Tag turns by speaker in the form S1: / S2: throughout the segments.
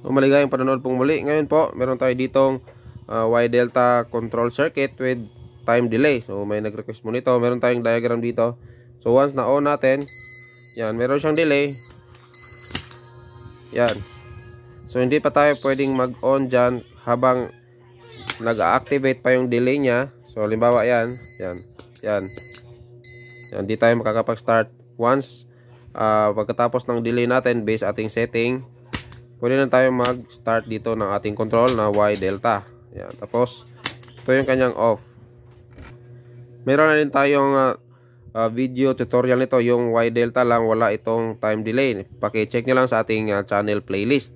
S1: So maligayang panonood pong muli. Ngayon po, meron tayo ditong Y delta control circuit with time delay. So may nag-request mo nito. Meron tayong diagram dito. So once na on natin, yan, meron siyang delay. Yan. So hindi pa tayo pwedeng mag-on dyan habang nag-activate pa yung delay niya. So halimbawa yan, yan, hindi tayo makakapag-start. Once pagkatapos ng delay natin based ating setting, pwede na tayo mag-start dito ng ating control na Y delta. Yan. Tapos ito yung kanyang off. Meron na din tayong video tutorial nito, yung Y delta lang, wala itong time delay. Paki-check nyo lang sa ating channel playlist.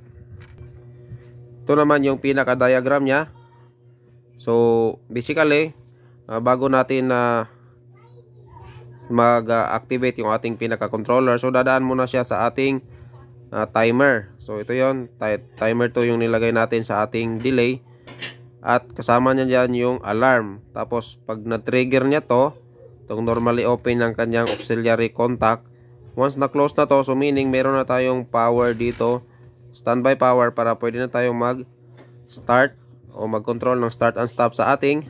S1: Ito naman yung pinaka diagram nya. So basically, bago natin mag-activate yung ating pinaka controller, so dadaan muna siya sa ating timer. So ito yon, timer to yung nilagay natin sa ating delay, at kasama niya dyan yung alarm. Tapos pag na-trigger niya to, itong normally open ng kanyang auxiliary contact, once na-close na to, so meaning meron na tayong power dito, standby power, para pwede na tayong mag-start o mag-control ng start and stop sa ating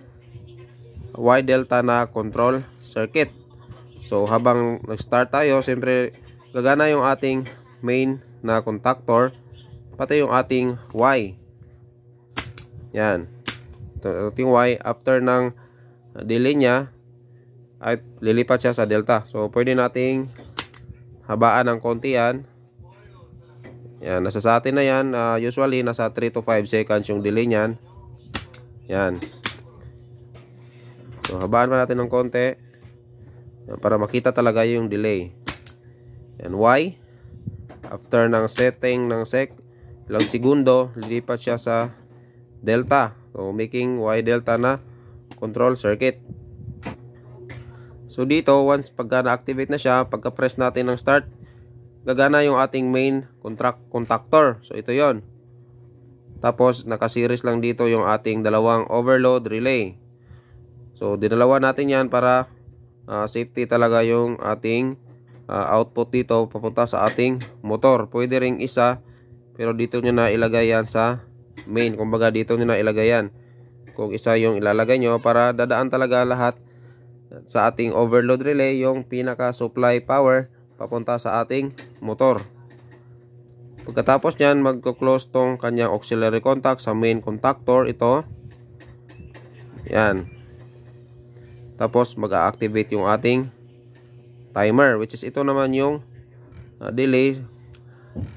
S1: Y delta na control circuit. So habang nag-start tayo, siyempre gagana yung ating main na contactor, pati yung ating Y. Yan. Ito yung Y. After ng delay nya, ay lilipat siya sa delta. So pwede nating habaan ng konti yan. Yan, nasa sa atin na yan. Usually nasa 3 to 5 seconds yung delay nyan. Yan. So habaan pa natin ng konti. Yan, para makita talaga yung delay. Yan, Y. After ng setting ng ilang segundo, lilipat siya sa delta. So making Y delta na control circuit. So dito, once pagka na-activate na siya, pagka-press natin ng start, gagana yung ating main contactor. So ito yon. Tapos naka-series lang dito yung ating dalawang overload relay. So dinalawa natin yan para safety talaga yung ating output dito papunta sa ating motor. Pwede ring isa, pero dito nyo na ilagay yan sa main. Kumbaga dito nyo na ilagay yan kung isa yung ilalagay nyo, para dadaan talaga lahat sa ating overload relay yung pinaka supply power papunta sa ating motor. Pagkatapos nyan, magko-close tong kanyang auxiliary contact sa main contactor. Ito. Yan. Tapos mag-activate yung ating timer, which is ito naman yung delay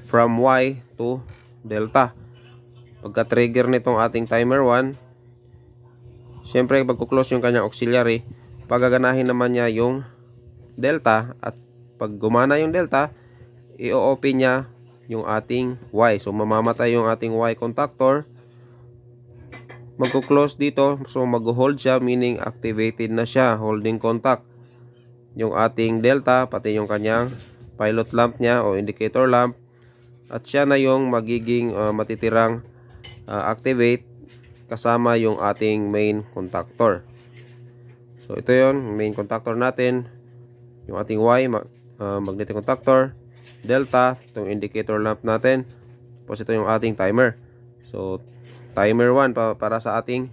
S1: from Y to delta. Pagka-trigger nitong ating timer 1, syempre magko-close yung kanyang auxiliary, pagaganahin naman niya yung delta, at pag gumana yung delta, i-open niya yung ating Y. So mamamatay yung ating Y contactor, magko-close dito, so mag-hold siya, meaning activated na siya, holding contact yung ating delta, pati yung kanyang pilot lamp niya o indicator lamp, at siya na yung magiging matitirang activate kasama yung ating main contactor. So ito yon, main contactor natin, yung ating Y, magnetic contactor, delta, itong indicator lamp natin, tapos ito yung ating timer. So timer 1 para sa ating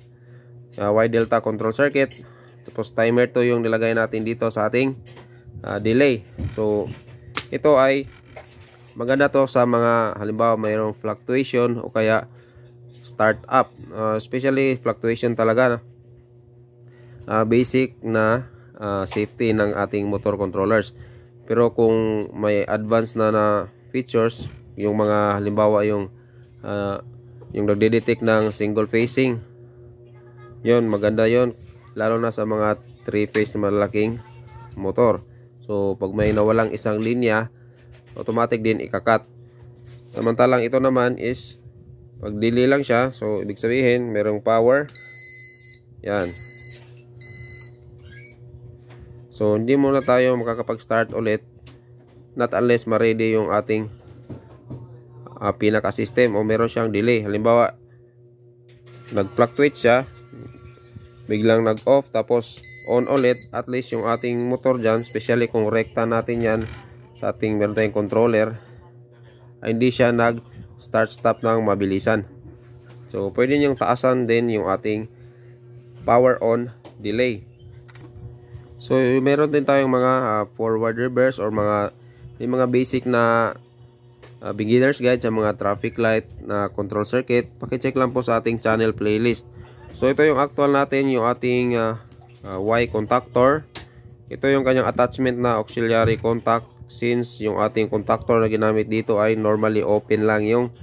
S1: Y delta control circuit, tapos timer 2 yung nilagay natin dito sa ating delay. So ito ay maganda to sa mga halimbawa mayroong fluctuation o kaya start up, especially fluctuation talaga, basic na safety ng ating motor controllers. Pero kung may advanced na features, yung mga halimbawa yung nagde-detect ng single phasing, yon maganda yon, lalo na sa mga 3-phase na malaking motor. So pag may nawalang isang linya, automatic din ikakat. Samantalang ito naman is pag delay lang siya, so ibig sabihin merong power. Yan. So hindi muna tayo makakapag-start ulit, not unless ma-ready yung ating pinaka-system o meron siyang delay. Halimbawa nag-fluctuate siya, biglang nag-off, tapos on ulit, at least yung ating motor dyan, especially kung rekta natin yan sa ating meron tayong controller, ay hindi siya start-stop ng mabilisan. So, pwede niyong taasan din yung ating power on delay. So, meron din tayong mga forward reverse or yung mga basic na beginner's guide sa mga traffic light na control circuit. Paki-check lang po sa ating channel playlist. So, ito yung actual natin, yung ating Y contactor. Ito yung kanyang attachment na auxiliary contact, since yung ating contactor na ginamit dito ay normally open lang yung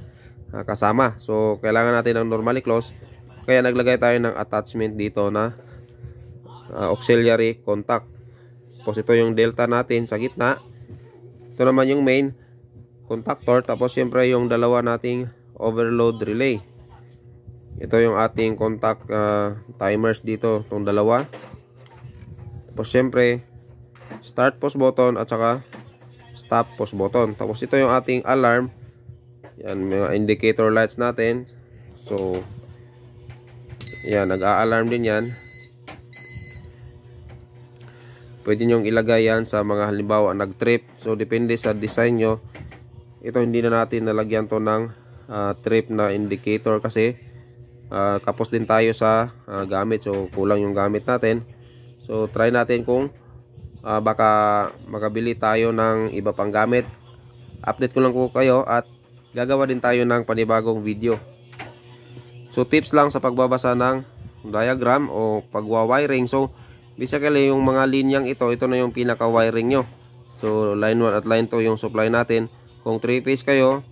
S1: kasama. So, kailangan natin ng normally close. Kaya naglagay tayo ng attachment dito na auxiliary contact. Tapos ito yung delta natin sa gitna. Ito naman yung main contactor. Tapos siyempre yung dalawa nating overload relay. Ito yung ating contact timers dito. Itong dalawa. Tapos siyempre start pause button at saka stop pause button. Tapos ito yung ating alarm. Yan, mga indicator lights natin. So, yan, nag-a-alarm din yan. Pwede nyong ilagay yan sa mga halimbawa nag-trip. So, depende sa design nyo. Ito, hindi na natin nalagyan to ng trip na indicator kasi kapos din tayo sa gamit. So, kulang yung gamit natin. So, try natin kung baka makabili tayo ng iba pang gamit. Update ko lang po kayo at gagawa din tayo ng panibagong video. So, tips lang sa pagbabasa ng diagram o pagwa-wiring. So, basically yung mga linyang ito na yung pinaka-wiring nyo. So, line 1 at line 2 yung supply natin. Kung 3-phase kayo,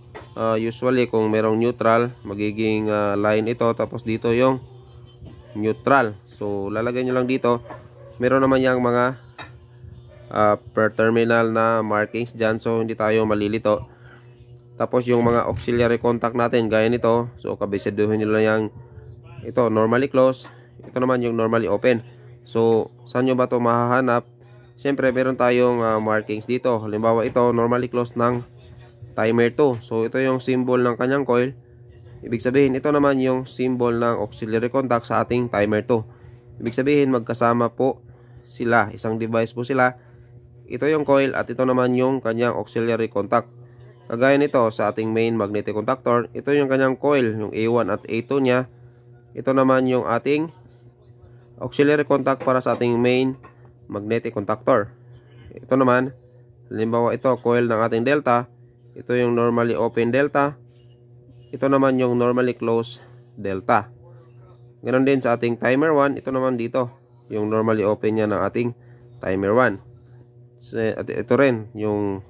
S1: usually kung merong neutral, magiging line ito. Tapos dito yung neutral. So, lalagay nyo lang dito. Meron naman yung mga per terminal na markings dyan. So, hindi tayo malilito. Tapos yung mga auxiliary contact natin gaya nito, so kabisiduhin nyo lang yung ito normally close, ito naman yung normally open. So saan nyo ba ito mahahanap? Siyempre meron tayong markings dito. Halimbawa ito normally close ng timer 2. So ito yung symbol ng kanyang coil. Ibig sabihin ito naman yung symbol ng auxiliary contact sa ating timer 2. Ibig sabihin magkasama po sila, isang device po sila. Ito yung coil at ito naman yung kanyang auxiliary contact. Kagaya nito sa ating main magnetic contactor, ito yung kanyang coil, yung A1 at A2 niya. Ito naman yung ating auxiliary contact para sa ating main magnetic contactor. Ito naman, halimbawa ito, coil ng ating delta. Ito yung normally open delta. Ito naman yung normally closed delta. Ganon din sa ating timer 1, ito naman dito, yung normally open niya ng ating timer 1. At ito rin, yung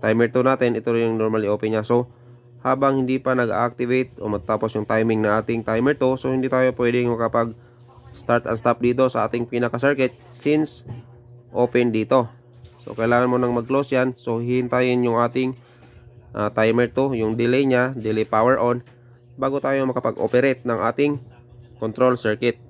S1: timer 2 natin, ito yung normally open niya. So, habang hindi pa nag-activate o matapos yung timing na ating timer 2, so hindi tayo pwedeng makapag start and stop dito sa ating pinaka-circuit since open dito. So, kailangan mo nang mag-close yan. So, hihintayin yung ating timer 2, yung delay niya, delay power on, bago tayo makapag-operate ng ating control circuit.